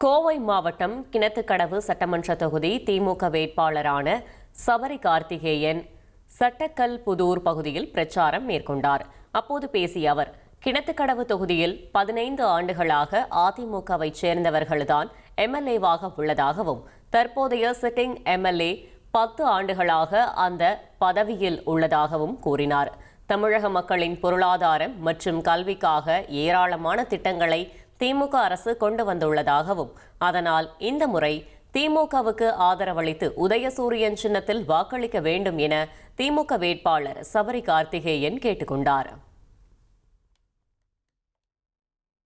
கோவை மாவட்டம் கிணத்துக்கடவு சட்டமன்ற தொகுதி திமுக வேட்பாளரான சபரி கார்த்திகேயன் சட்டக்கல் புதூர் பகுதியில் பிரச்சாரம் மேற்கொண்டார். அப்போது பேசிய அவர், கிணத்துக்கடவு தொகுதியில் 15 ஆண்டுகளாக அதிமுகவை சேர்ந்தவர்கள்தான் எம்எல்ஏவாக உள்ளதாகவும், தற்போதைய சிட்டிங் எம்எல்ஏ 10 ஆண்டுகளாக அந்த பதவியில் உள்ளதாகவும் கூறினார். தமிழக மக்களின் பொருளாதாரம் மற்றும் கல்விக்காக ஏராளமான திட்டங்களை திமுக அரசு கொண்டு வந்துள்ளதாகவும், அதனால் இந்த முறை திமுகவுக்கு ஆதரவளித்து உதயசூரியன் சின்னத்தில் வாக்களிக்க வேண்டும் என திமுக வேட்பாளர் சபரி கார்த்திகேயன் கேட்டுக்கொண்டார்.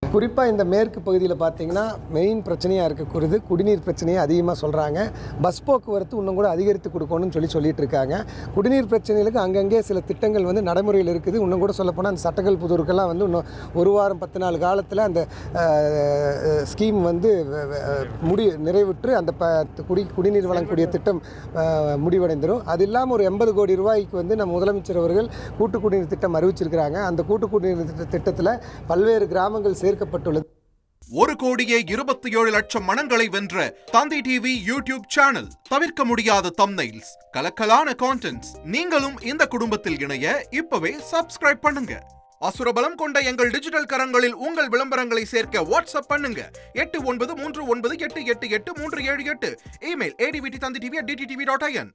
குறிப்பாக இந்த மேற்கு பகுதியில் பார்த்தீங்கன்னா மெயின் பிரச்சனையாக இருக்கக்கூடியது குடிநீர் பிரச்சனையை அதிகமாக சொல்கிறாங்க. பஸ் போக்குவரத்து இன்னும் கூட அதிகரித்து கொடுக்கணும்னு சொல்லிட்டு இருக்காங்க. குடிநீர் பிரச்சனைகளுக்கு அங்கங்கே சில திட்டங்கள் நடைமுறையில் இருக்குது. இன்னும் கூட சொல்லப்போனால் அந்த சட்டக்கல் புதூருக்கெல்லாம் இன்னும் 1 வாரம் 10 நாள் காலத்தில் அந்த ஸ்கீம் நிறைவுற்று அந்த குடிநீர் வழங்கக்கூடிய திட்டம் முடிவடைந்துடும். அது இல்லாமல் ஒரு 80 கோடி ரூபாய்க்கு நம்ம முதலமைச்சர் அவர்கள் கூட்டு குடிநீர் திட்டம் அறிவிச்சிருக்கிறாங்க. அந்த கூட்டு குடிநீர் திட்டத்தில் பல்வேறு கிராமங்கள் சேர்க்கப்பட்டுள்ளது. 1,27,00,000 மனங்களை வென்ற தந்தி டிவி யூடியூப் சேனல். தவிர்க்க முடியாத தம்ப்நெயில்ஸ், கலக்கலான கான்டென்ட்ஸ். நீங்களும் இந்த குடும்பத்தில் இணைய இப்பவே சப்ஸ்கிரைப் பண்ணுங்க. அசுரபலம் கொண்ட எங்கள் டிஜிட்டல் கரங்களில் உங்கள் விளம்பரங்களை சேர்க்க வாட்ஸ்அப் பண்ணுங்க. 893988883778. Email advtthanditv@dttv.in.